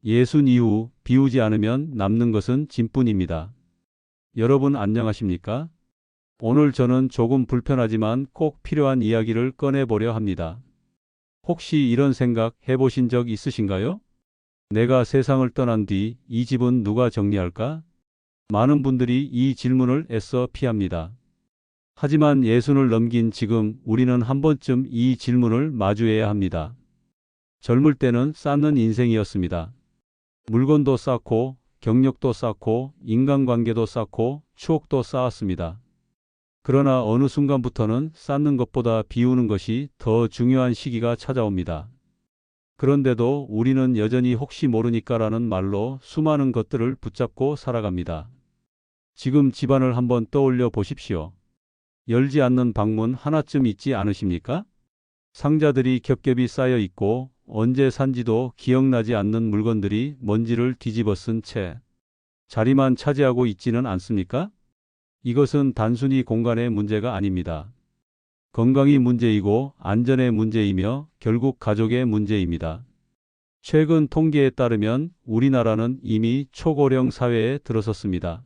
예순 이후 비우지 않으면 남는 것은 짐뿐입니다. 여러분 안녕하십니까? 오늘 저는 조금 불편하지만 꼭 필요한 이야기를 꺼내보려 합니다. 혹시 이런 생각 해보신 적 있으신가요? 내가 세상을 떠난 뒤 이 집은 누가 정리할까? 많은 분들이 이 질문을 애써 피합니다. 하지만 예순을 넘긴 지금 우리는 한 번쯤 이 질문을 마주해야 합니다. 젊을 때는 쌓는 인생이었습니다. 물건도 쌓고 경력도 쌓고 인간관계도 쌓고 추억도 쌓았습니다. 그러나 어느 순간부터는 쌓는 것보다 비우는 것이 더 중요한 시기가 찾아옵니다. 그런데도 우리는 여전히 혹시 모르니까라는 말로 수많은 것들을 붙잡고 살아갑니다. 지금 집안을 한번 떠올려 보십시오. 열지 않는 방문 하나쯤 있지 않으십니까? 상자들이 겹겹이 쌓여 있고 언제 산지도 기억나지 않는 물건들이 먼지를 뒤집어 쓴 채 자리만 차지하고 있지는 않습니까? 이것은 단순히 공간의 문제가 아닙니다. 건강이 문제이고 안전의 문제이며 결국 가족의 문제입니다. 최근 통계에 따르면 우리나라는 이미 초고령 사회에 들어섰습니다.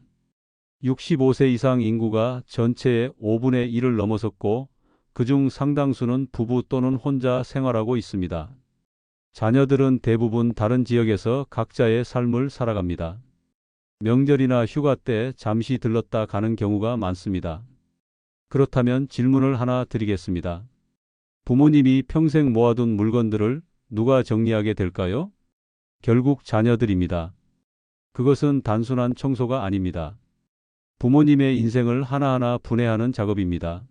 65세 이상 인구가 전체의 5분의 1을 넘어섰고 그중 상당수는 부부 또는 혼자 생활하고 있습니다. 자녀들은 대부분 다른 지역에서 각자의 삶을 살아갑니다. 명절이나 휴가 때 잠시 들렀다 가는 경우가 많습니다. 그렇다면 질문을 하나 드리겠습니다. 부모님이 평생 모아둔 물건들을 누가 정리하게 될까요? 결국 자녀들입니다. 그것은 단순한 청소가 아닙니다. 부모님의 인생을 하나하나 분해하는 작업입니다.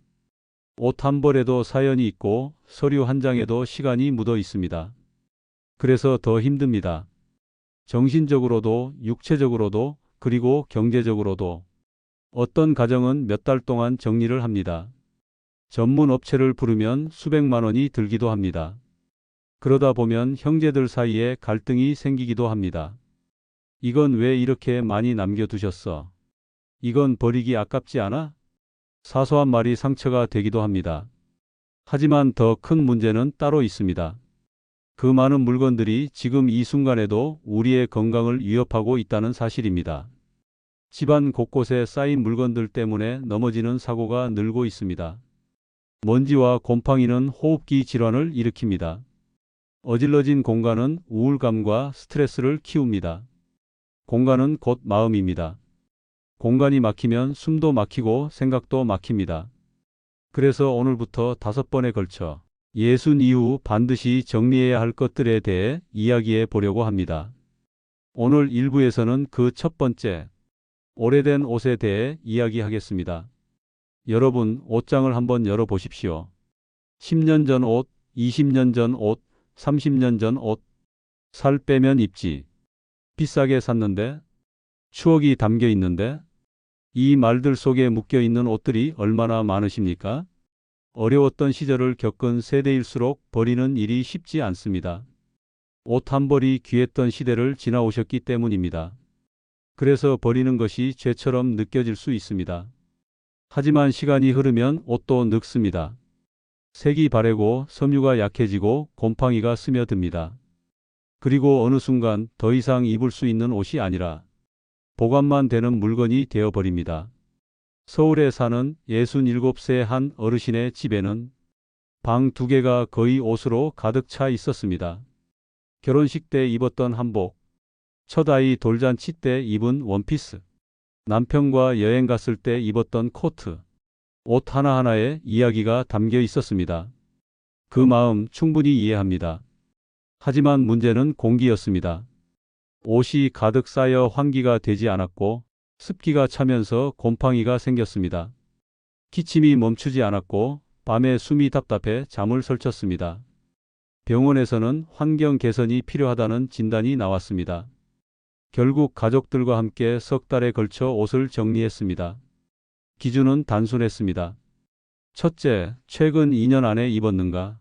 옷 한 벌에도 사연이 있고 서류 한 장에도 시간이 묻어 있습니다. 그래서 더 힘듭니다. 정신적으로도 육체적으로도 그리고 경제적으로도. 어떤 가정은 몇 달 동안 정리를 합니다. 전문 업체를 부르면 수백만 원이 들기도 합니다. 그러다 보면 형제들 사이에 갈등이 생기기도 합니다. 이건 왜 이렇게 많이 남겨두셨어? 이건 버리기 아깝지 않아? 사소한 말이 상처가 되기도 합니다. 하지만 더 큰 문제는 따로 있습니다. 그 많은 물건들이 지금 이 순간에도 우리의 건강을 위협하고 있다는 사실입니다. 집안 곳곳에 쌓인 물건들 때문에 넘어지는 사고가 늘고 있습니다. 먼지와 곰팡이는 호흡기 질환을 일으킵니다. 어질러진 공간은 우울감과 스트레스를 키웁니다. 공간은 곧 마음입니다. 공간이 막히면 숨도 막히고 생각도 막힙니다. 그래서 오늘부터 5번에 걸쳐 예순 이후 반드시 정리해야 할 것들에 대해 이야기해 보려고 합니다. 오늘 1부에서는 그 첫 번째, 오래된 옷에 대해 이야기하겠습니다. 여러분, 옷장을 한번 열어보십시오. 10년 전 옷, 20년 전 옷, 30년 전 옷. 살 빼면 입지. 비싸게 샀는데, 추억이 담겨 있는데, 이 말들 속에 묶여 있는 옷들이 얼마나 많으십니까? 어려웠던 시절을 겪은 세대일수록 버리는 일이 쉽지 않습니다. 옷 한 벌이 귀했던 시대를 지나오셨기 때문입니다. 그래서 버리는 것이 죄처럼 느껴질 수 있습니다. 하지만 시간이 흐르면 옷도 늙습니다. 색이 바래고 섬유가 약해지고 곰팡이가 스며듭니다. 그리고 어느 순간 더 이상 입을 수 있는 옷이 아니라 보관만 되는 물건이 되어버립니다. 서울에 사는 67세 한 어르신의 집에는 방 2개가 거의 옷으로 가득 차 있었습니다. 결혼식 때 입었던 한복, 첫 아이 돌잔치 때 입은 원피스, 남편과 여행 갔을 때 입었던 코트, 옷 하나하나에 이야기가 담겨 있었습니다. 그 마음 충분히 이해합니다. 하지만 문제는 공기였습니다. 옷이 가득 쌓여 환기가 되지 않았고 습기가 차면서 곰팡이가 생겼습니다. 기침이 멈추지 않았고 밤에 숨이 답답해 잠을 설쳤습니다. 병원에서는 환경 개선이 필요하다는 진단이 나왔습니다. 결국 가족들과 함께 석 달에 걸쳐 옷을 정리했습니다. 기준은 단순했습니다. 첫째, 최근 2년 안에 입었는가?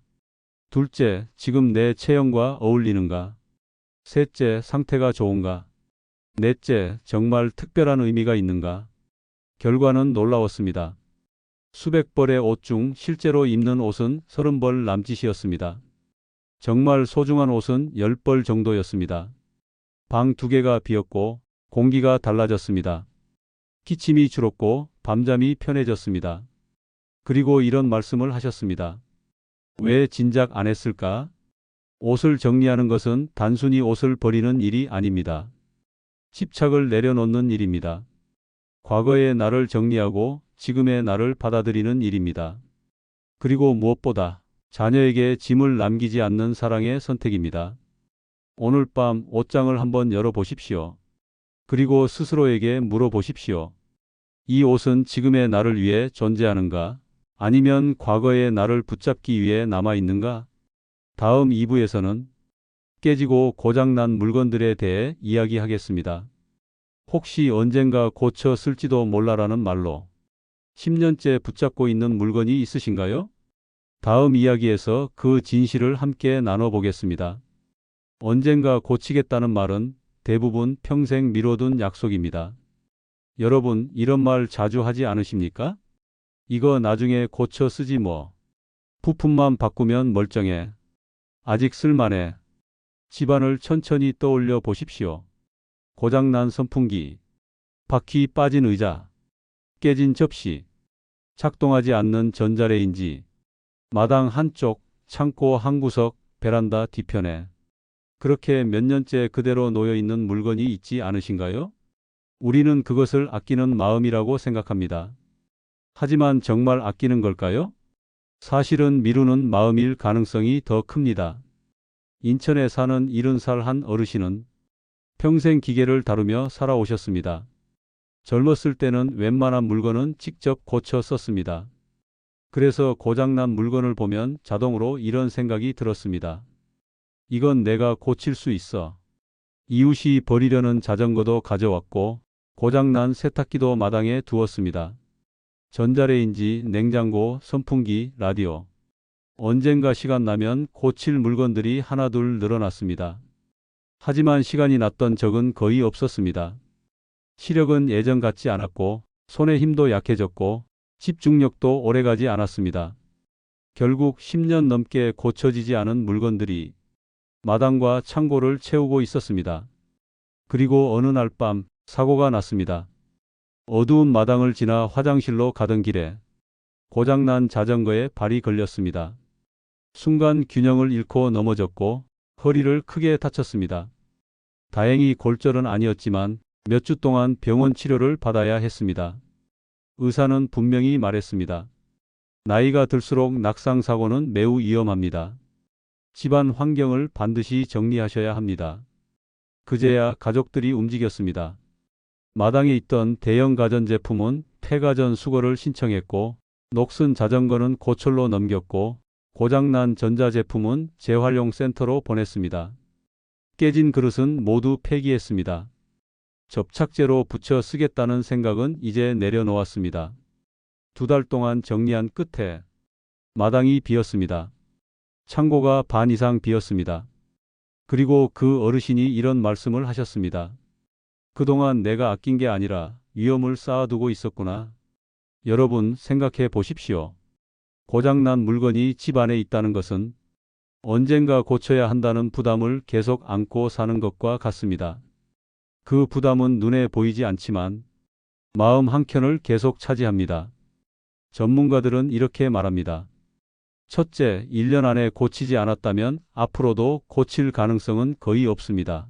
둘째, 지금 내 체형과 어울리는가? 셋째, 상태가 좋은가? 넷째, 정말 특별한 의미가 있는가? 결과는 놀라웠습니다. 수백 벌의 옷 중 실제로 입는 옷은 30벌 남짓이었습니다. 정말 소중한 옷은 10벌 정도였습니다. 방 2개가 비었고 공기가 달라졌습니다. 기침이 줄었고 밤잠이 편해졌습니다. 그리고 이런 말씀을 하셨습니다. 왜 진작 안 했을까? 옷을 정리하는 것은 단순히 옷을 버리는 일이 아닙니다. 집착을 내려놓는 일입니다. 과거의 나를 정리하고 지금의 나를 받아들이는 일입니다. 그리고 무엇보다 자녀에게 짐을 남기지 않는 사랑의 선택입니다. 오늘 밤 옷장을 한번 열어보십시오. 그리고 스스로에게 물어보십시오. 이 옷은 지금의 나를 위해 존재하는가? 아니면 과거의 나를 붙잡기 위해 남아있는가? 다음 2부에서는 깨지고 고장난 물건들에 대해 이야기하겠습니다. 혹시 언젠가 고쳐 쓸지도 몰라라는 말로 10년째 붙잡고 있는 물건이 있으신가요? 다음 이야기에서 그 진실을 함께 나눠보겠습니다. 언젠가 고치겠다는 말은 대부분 평생 미뤄둔 약속입니다. 여러분, 이런 말 자주 하지 않으십니까? 이거 나중에 고쳐 쓰지 뭐. 부품만 바꾸면 멀쩡해. 아직 쓸만해. 집안을 천천히 떠올려 보십시오. 고장난 선풍기, 바퀴 빠진 의자, 깨진 접시, 작동하지 않는 전자레인지, 마당 한쪽, 창고 한 구석, 베란다 뒤편에 그렇게 몇 년째 그대로 놓여 있는 물건이 있지 않으신가요? 우리는 그것을 아끼는 마음이라고 생각합니다. 하지만 정말 아끼는 걸까요? 사실은 미루는 마음일 가능성이 더 큽니다. 인천에 사는 70살 한 어르신은 평생 기계를 다루며 살아오셨습니다. 젊었을 때는 웬만한 물건은 직접 고쳐 썼습니다. 그래서 고장난 물건을 보면 자동으로 이런 생각이 들었습니다. 이건 내가 고칠 수 있어. 이웃이 버리려는 자전거도 가져왔고 고장난 세탁기도 마당에 두었습니다. 전자레인지, 냉장고, 선풍기, 라디오. 언젠가 시간 나면 고칠 물건들이 하나둘 늘어났습니다. 하지만 시간이 났던 적은 거의 없었습니다. 시력은 예전 같지 않았고 손의 힘도 약해졌고 집중력도 오래가지 않았습니다. 결국 10년 넘게 고쳐지지 않은 물건들이 마당과 창고를 채우고 있었습니다. 그리고 어느 날 밤 사고가 났습니다. 어두운 마당을 지나 화장실로 가던 길에 고장난 자전거에 발이 걸렸습니다. 순간 균형을 잃고 넘어졌고 허리를 크게 다쳤습니다. 다행히 골절은 아니었지만 몇 주 동안 병원 치료를 받아야 했습니다. 의사는 분명히 말했습니다. 나이가 들수록 낙상사고는 매우 위험합니다. 집안 환경을 반드시 정리하셔야 합니다. 그제야 가족들이 움직였습니다. 마당에 있던 대형 가전제품은 폐가전 수거를 신청했고 녹슨 자전거는 고철로 넘겼고 고장난 전자제품은 재활용 센터로 보냈습니다. 깨진 그릇은 모두 폐기했습니다. 접착제로 붙여 쓰겠다는 생각은 이제 내려놓았습니다. 2달 동안 정리한 끝에 마당이 비었습니다. 창고가 반 이상 비었습니다. 그리고 그 어르신이 이런 말씀을 하셨습니다. 그동안 내가 아낀 게 아니라 위험을 쌓아두고 있었구나. 여러분 생각해 보십시오. 고장난 물건이 집 안에 있다는 것은 언젠가 고쳐야 한다는 부담을 계속 안고 사는 것과 같습니다. 그 부담은 눈에 보이지 않지만 마음 한켠을 계속 차지합니다. 전문가들은 이렇게 말합니다. 첫째, 1년 안에 고치지 않았다면 앞으로도 고칠 가능성은 거의 없습니다.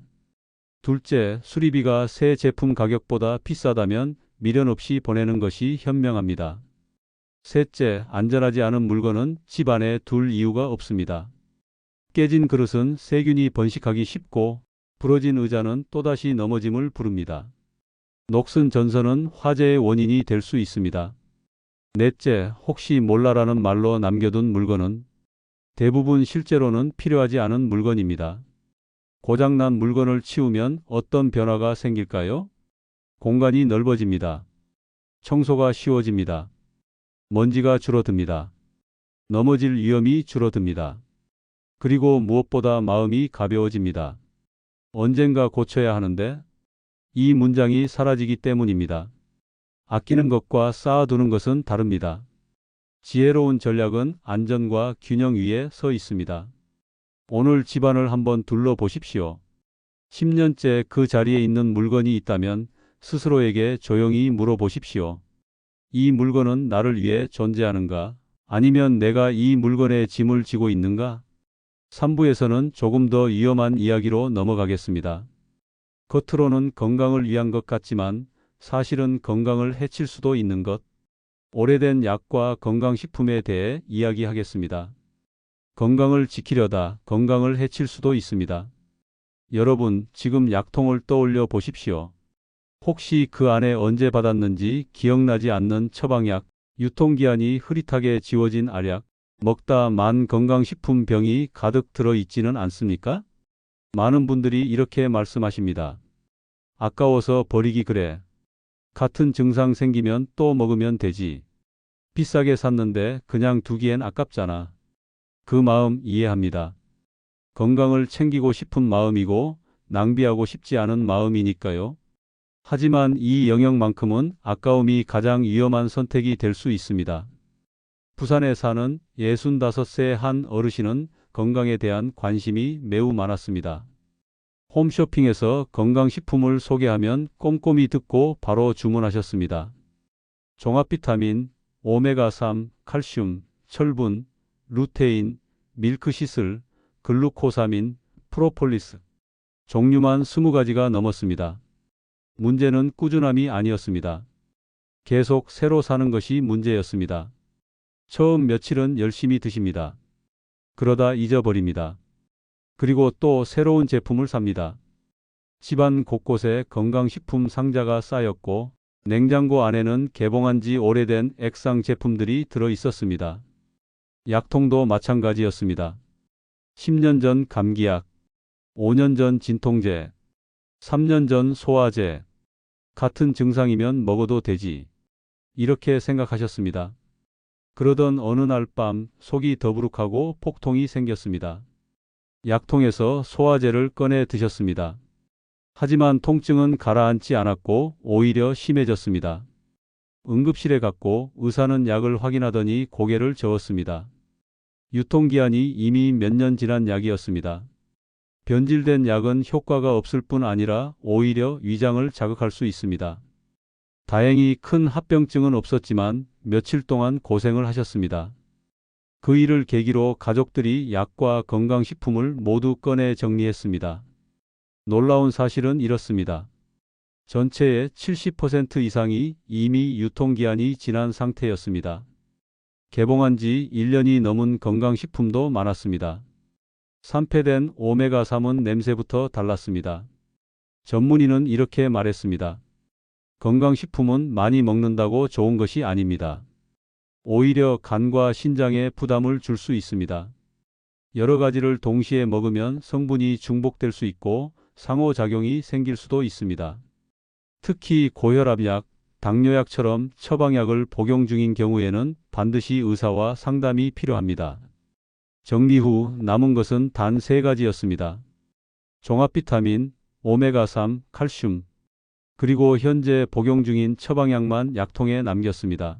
둘째, 수리비가 새 제품 가격보다 비싸다면 미련 없이 보내는 것이 현명합니다. 셋째, 안전하지 않은 물건은 집 안에 둘 이유가 없습니다. 깨진 그릇은 세균이 번식하기 쉽고 부러진 의자는 또다시 넘어짐을 부릅니다. 녹슨 전선은 화재의 원인이 될 수 있습니다. 넷째, 혹시 몰라라는 말로 남겨둔 물건은 대부분 실제로는 필요하지 않은 물건입니다. 고장난 물건을 치우면 어떤 변화가 생길까요? 공간이 넓어집니다. 청소가 쉬워집니다. 먼지가 줄어듭니다. 넘어질 위험이 줄어듭니다. 그리고 무엇보다 마음이 가벼워집니다. 언젠가 고쳐야 하는데 이 문장이 사라지기 때문입니다. 아끼는 것과 쌓아두는 것은 다릅니다. 지혜로운 전략은 안전과 균형 위에 서 있습니다. 오늘 집안을 한번 둘러보십시오. 10년째 그 자리에 있는 물건이 있다면 스스로에게 조용히 물어보십시오. 이 물건은 나를 위해 존재하는가? 아니면 내가 이 물건의 짐을 지고 있는가? 3부에서는 조금 더 위험한 이야기로 넘어가겠습니다. 겉으로는 건강을 위한 것 같지만 사실은 건강을 해칠 수도 있는 것. 오래된 약과 건강식품에 대해 이야기하겠습니다. 건강을 지키려다 건강을 해칠 수도 있습니다. 여러분, 지금 약통을 떠올려 보십시오. 혹시 그 안에 언제 받았는지 기억나지 않는 처방약, 유통기한이 흐릿하게 지워진 알약, 먹다 만 건강식품 병이 가득 들어 있지는 않습니까? 많은 분들이 이렇게 말씀하십니다. 아까워서 버리기 그래. 같은 증상 생기면 또 먹으면 되지. 비싸게 샀는데 그냥 두기엔 아깝잖아. 그 마음 이해합니다. 건강을 챙기고 싶은 마음이고 낭비하고 싶지 않은 마음이니까요. 하지만 이 영역만큼은 아까움이 가장 위험한 선택이 될 수 있습니다. 부산에 사는 65세 한 어르신은 건강에 대한 관심이 매우 많았습니다. 홈쇼핑에서 건강식품을 소개하면 꼼꼼히 듣고 바로 주문하셨습니다. 종합비타민, 오메가3, 칼슘, 철분, 루테인, 밀크시슬, 글루코사민, 프로폴리스. 종류만 20가지가 넘었습니다. 문제는 꾸준함이 아니었습니다. 계속 새로 사는 것이 문제였습니다. 처음 며칠은 열심히 드십니다. 그러다 잊어버립니다. 그리고 또 새로운 제품을 삽니다. 집안 곳곳에 건강식품 상자가 쌓였고 냉장고 안에는 개봉한 지 오래된 액상 제품들이 들어 있었습니다. 약통도 마찬가지였습니다. 10년 전 감기약, 5년 전 진통제, 3년 전 소화제. 같은 증상이면 먹어도 되지. 이렇게 생각하셨습니다. 그러던 어느 날 밤 속이 더부룩하고 폭통이 생겼습니다. 약통에서 소화제를 꺼내 드셨습니다. 하지만 통증은 가라앉지 않았고 오히려 심해졌습니다. 응급실에 갔고 의사는 약을 확인하더니 고개를 저었습니다. 유통기한이 이미 몇 년 지난 약이었습니다. 변질된 약은 효과가 없을 뿐 아니라 오히려 위장을 자극할 수 있습니다. 다행히 큰 합병증은 없었지만 며칠 동안 고생을 하셨습니다. 그 일을 계기로 가족들이 약과 건강식품을 모두 꺼내 정리했습니다. 놀라운 사실은 이렇습니다. 전체의 70% 이상이 이미 유통기한이 지난 상태였습니다. 개봉한 지 1년이 넘은 건강식품도 많았습니다. 산패된 오메가3은 냄새부터 달랐습니다. 전문의는 이렇게 말했습니다. 건강식품은 많이 먹는다고 좋은 것이 아닙니다. 오히려 간과 신장에 부담을 줄 수 있습니다. 여러 가지를 동시에 먹으면 성분이 중복될 수 있고 상호작용이 생길 수도 있습니다. 특히 고혈압약, 당뇨약처럼 처방약을 복용 중인 경우에는 반드시 의사와 상담이 필요합니다. 정리 후 남은 것은 단 3가지였습니다. 종합비타민, 오메가3, 칼슘, 그리고 현재 복용 중인 처방약만 약통에 남겼습니다.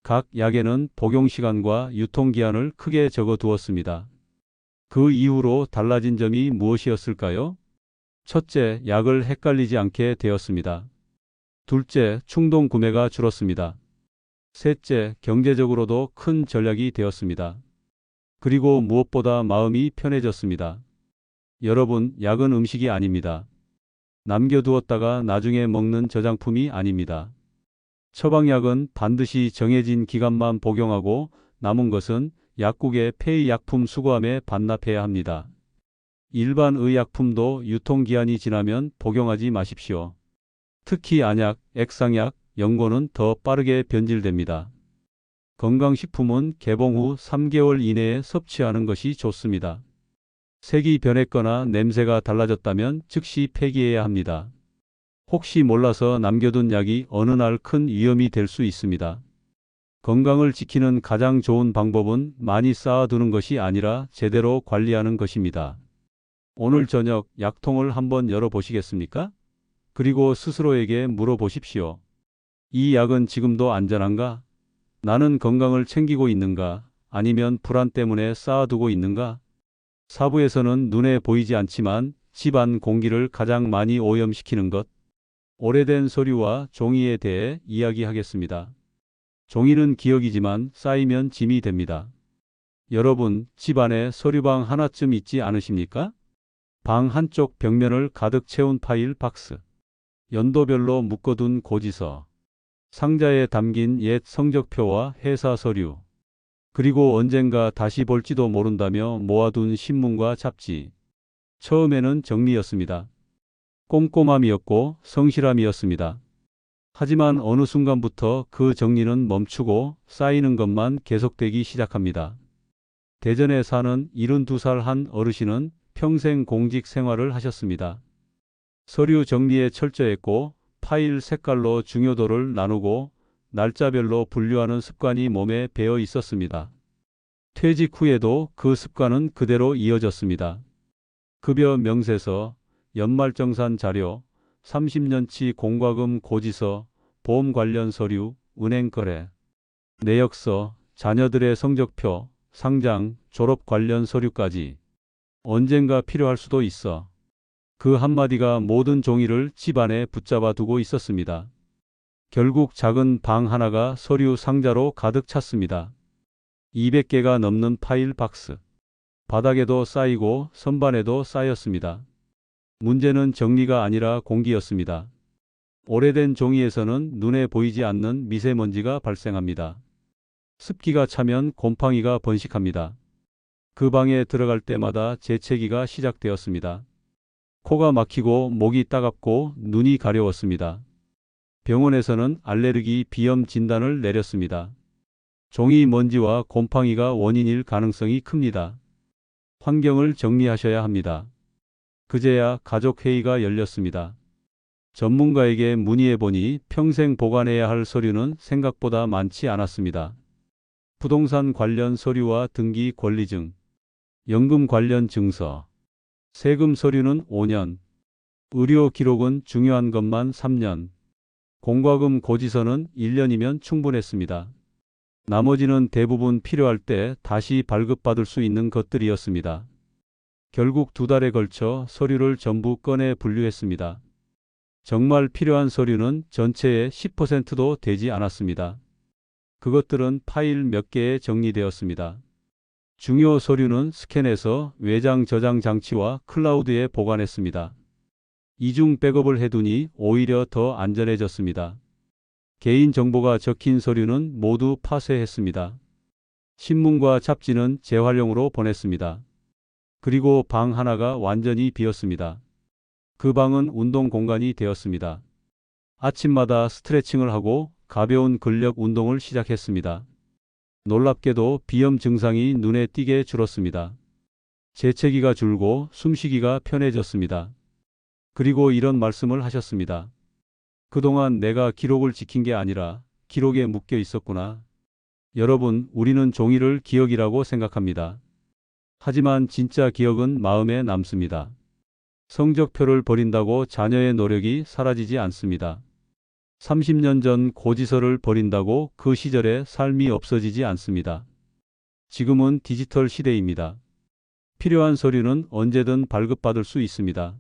각 약에는 복용 시간과 유통기한을 크게 적어 두었습니다. 그 이후로 달라진 점이 무엇이었을까요? 첫째, 약을 헷갈리지 않게 되었습니다. 둘째, 충동 구매가 줄었습니다. 셋째, 경제적으로도 큰 전략이 되었습니다. 그리고 무엇보다 마음이 편해졌습니다. 여러분, 약은 음식이 아닙니다. 남겨두었다가 나중에 먹는 저장품이 아닙니다. 처방약은 반드시 정해진 기간만 복용하고 남은 것은 약국의 폐의약품 수거함에 반납해야 합니다. 일반 의약품도 유통기한이 지나면 복용하지 마십시오. 특히 안약, 액상약, 연고는 더 빠르게 변질됩니다. 건강식품은 개봉 후 3개월 이내에 섭취하는 것이 좋습니다. 색이 변했거나 냄새가 달라졌다면 즉시 폐기해야 합니다. 혹시 몰라서 남겨둔 약이 어느 날 큰 위험이 될 수 있습니다. 건강을 지키는 가장 좋은 방법은 많이 쌓아두는 것이 아니라 제대로 관리하는 것입니다. 오늘 저녁 약통을 한번 열어보시겠습니까? 그리고 스스로에게 물어보십시오. 이 약은 지금도 안전한가? 나는 건강을 챙기고 있는가? 아니면 불안 때문에 쌓아두고 있는가? 4부에서는 눈에 보이지 않지만 집안 공기를 가장 많이 오염시키는 것? 오래된 서류와 종이에 대해 이야기하겠습니다. 종이는 기억이지만 쌓이면 짐이 됩니다. 여러분, 집안에 서류방 하나쯤 있지 않으십니까? 방 한쪽 벽면을 가득 채운 파일 박스, 연도별로 묶어둔 고지서, 상자에 담긴 옛 성적표와 회사 서류, 그리고 언젠가 다시 볼지도 모른다며 모아둔 신문과 잡지. 처음에는 정리였습니다. 꼼꼼함이었고 성실함이었습니다. 하지만 어느 순간부터 그 정리는 멈추고 쌓이는 것만 계속되기 시작합니다. 대전에 사는 72살 한 어르신은 평생 공직 생활을 하셨습니다. 서류 정리에 철저했고 파일 색깔로 중요도를 나누고 날짜별로 분류하는 습관이 몸에 배어 있었습니다. 퇴직 후에도 그 습관은 그대로 이어졌습니다. 급여 명세서, 연말정산 자료, 30년치 공과금 고지서, 보험 관련 서류, 은행 거래, 내역서, 자녀들의 성적표, 상장, 졸업 관련 서류까지 언젠가 필요할 수도 있어. 그 한마디가 모든 종이를 집안에 붙잡아 두고 있었습니다. 결국 작은 방 하나가 서류 상자로 가득 찼습니다. 200개가 넘는 파일 박스. 바닥에도 쌓이고 선반에도 쌓였습니다. 문제는 정리가 아니라 공기였습니다. 오래된 종이에서는 눈에 보이지 않는 미세먼지가 발생합니다. 습기가 차면 곰팡이가 번식합니다. 그 방에 들어갈 때마다 재채기가 시작되었습니다. 코가 막히고 목이 따갑고 눈이 가려웠습니다. 병원에서는 알레르기 비염 진단을 내렸습니다. 종이 먼지와 곰팡이가 원인일 가능성이 큽니다. 환경을 정리하셔야 합니다. 그제야 가족회의가 열렸습니다. 전문가에게 문의해보니 평생 보관해야 할 서류는 생각보다 많지 않았습니다. 부동산 관련 서류와 등기 권리증, 연금 관련 증서, 세금 서류는 5년, 의료 기록은 중요한 것만 3년, 공과금 고지서는 1년이면 충분했습니다. 나머지는 대부분 필요할 때 다시 발급받을 수 있는 것들이었습니다. 결국 2달에 걸쳐 서류를 전부 꺼내 분류했습니다. 정말 필요한 서류는 전체의 10%도 되지 않았습니다. 그것들은 파일 몇 개에 정리되었습니다. 중요 서류는 스캔해서 외장 저장 장치와 클라우드에 보관했습니다. 이중 백업을 해두니 오히려 더 안전해졌습니다. 개인정보가 적힌 서류는 모두 파쇄했습니다. 신문과 잡지는 재활용으로 보냈습니다. 그리고 방 하나가 완전히 비었습니다. 그 방은 운동 공간이 되었습니다. 아침마다 스트레칭을 하고 가벼운 근력 운동을 시작했습니다. 놀랍게도 비염 증상이 눈에 띄게 줄었습니다. 재채기가 줄고 숨쉬기가 편해졌습니다. 그리고 이런 말씀을 하셨습니다. 그동안 내가 기록을 지킨 게 아니라 기록에 묶여 있었구나. 여러분, 우리는 종이를 기억이라고 생각합니다. 하지만 진짜 기억은 마음에 남습니다. 성적표를 버린다고 자녀의 노력이 사라지지 않습니다. 30년 전 고지서를 버린다고 그 시절의 삶이 없어지지 않습니다. 지금은 디지털 시대입니다. 필요한 서류는 언제든 발급받을 수 있습니다.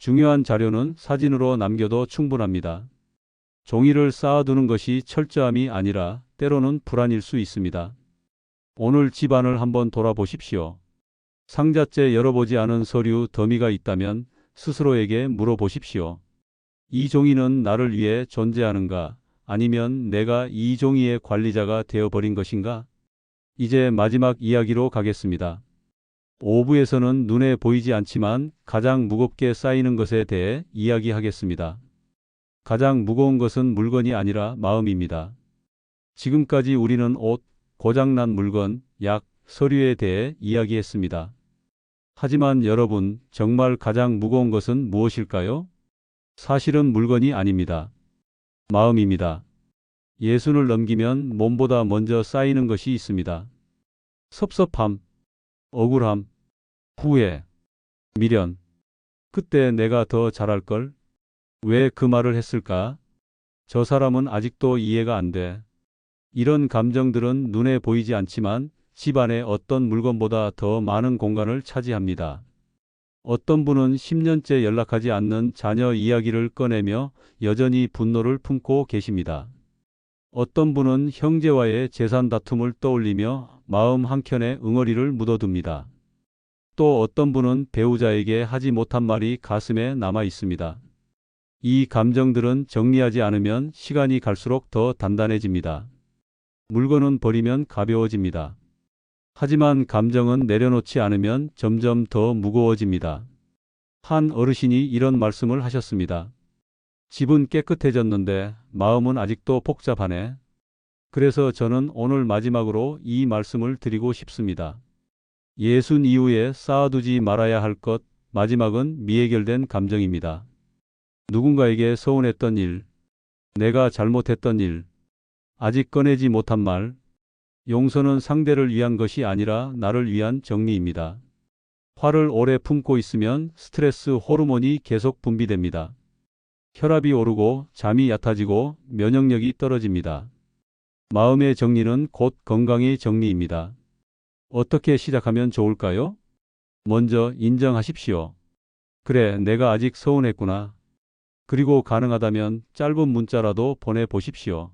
중요한 자료는 사진으로 남겨도 충분합니다. 종이를 쌓아두는 것이 철저함이 아니라 때로는 불안일 수 있습니다. 오늘 집안을 한번 돌아보십시오. 상자째 열어보지 않은 서류 더미가 있다면 스스로에게 물어보십시오. 이 종이는 나를 위해 존재하는가? 아니면 내가 이 종이의 관리자가 되어버린 것인가? 이제 마지막 이야기로 가겠습니다. 5부에서는 눈에 보이지 않지만 가장 무겁게 쌓이는 것에 대해 이야기하겠습니다. 가장 무거운 것은 물건이 아니라 마음입니다. 지금까지 우리는 옷, 고장난 물건, 약, 서류에 대해 이야기했습니다. 하지만 여러분, 정말 가장 무거운 것은 무엇일까요? 사실은 물건이 아닙니다. 마음입니다. 예순을 넘기면 몸보다 먼저 쌓이는 것이 있습니다. 섭섭함, 억울함, 후회, 미련. 그때 내가 더 잘할걸? 왜 그 말을 했을까? 저 사람은 아직도 이해가 안 돼. 이런 감정들은 눈에 보이지 않지만 집 안에 어떤 물건보다 더 많은 공간을 차지합니다. 어떤 분은 10년째 연락하지 않는 자녀 이야기를 꺼내며 여전히 분노를 품고 계십니다. 어떤 분은 형제와의 재산 다툼을 떠올리며 마음 한켠에 응어리를 묻어둡니다. 또 어떤 분은 배우자에게 하지 못한 말이 가슴에 남아 있습니다. 이 감정들은 정리하지 않으면 시간이 갈수록 더 단단해집니다. 물건은 버리면 가벼워집니다. 하지만 감정은 내려놓지 않으면 점점 더 무거워집니다. 한 어르신이 이런 말씀을 하셨습니다. 집은 깨끗해졌는데 마음은 아직도 복잡하네. 그래서 저는 오늘 마지막으로 이 말씀을 드리고 싶습니다. 예순 이후에 쌓아두지 말아야 할 것, 마지막은 미해결된 감정입니다. 누군가에게 서운했던 일, 내가 잘못했던 일, 아직 꺼내지 못한 말, 용서는 상대를 위한 것이 아니라 나를 위한 정리입니다. 화를 오래 품고 있으면 스트레스 호르몬이 계속 분비됩니다. 혈압이 오르고 잠이 얕아지고 면역력이 떨어집니다. 마음의 정리는 곧 건강의 정리입니다. 어떻게 시작하면 좋을까요? 먼저 인정하십시오. 그래, 내가 아직 서운했구나. 그리고 가능하다면 짧은 문자라도 보내보십시오.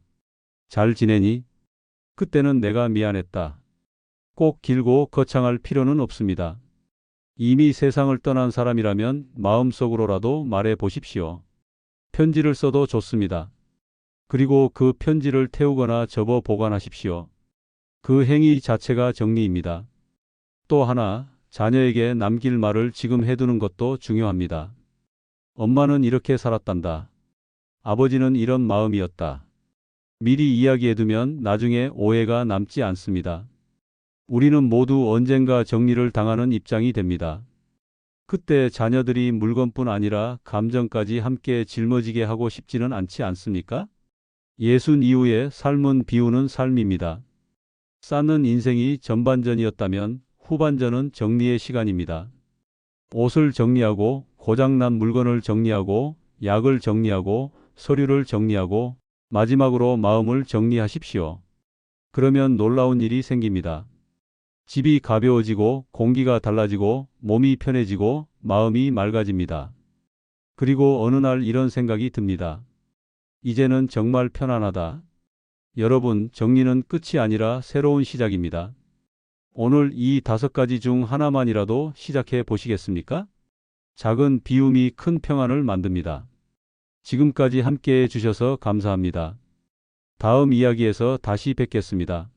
잘 지내니? 그때는 내가 미안했다. 꼭 길고 거창할 필요는 없습니다. 이미 세상을 떠난 사람이라면 마음속으로라도 말해 보십시오. 편지를 써도 좋습니다. 그리고 그 편지를 태우거나 접어 보관하십시오. 그 행위 자체가 정리입니다. 또 하나, 자녀에게 남길 말을 지금 해두는 것도 중요합니다. 엄마는 이렇게 살았단다. 아버지는 이런 마음이었다. 미리 이야기해두면 나중에 오해가 남지 않습니다. 우리는 모두 언젠가 정리를 당하는 입장이 됩니다. 그때 자녀들이 물건뿐 아니라 감정까지 함께 짊어지게 하고 싶지는 않지 않습니까? 예순 이후의 삶은 비우는 삶입니다. 쌓는 인생이 전반전이었다면 후반전은 정리의 시간입니다. 옷을 정리하고 고장난 물건을 정리하고 약을 정리하고 서류를 정리하고 마지막으로 마음을 정리하십시오. 그러면 놀라운 일이 생깁니다. 집이 가벼워지고 공기가 달라지고 몸이 편해지고 마음이 맑아집니다. 그리고 어느 날 이런 생각이 듭니다. 이제는 정말 편안하다. 여러분, 정리는 끝이 아니라 새로운 시작입니다. 오늘 이 5가지 중 하나만이라도 시작해 보시겠습니까? 작은 비움이 큰 평안을 만듭니다. 지금까지 함께 해주셔서 감사합니다. 다음 이야기에서 다시 뵙겠습니다.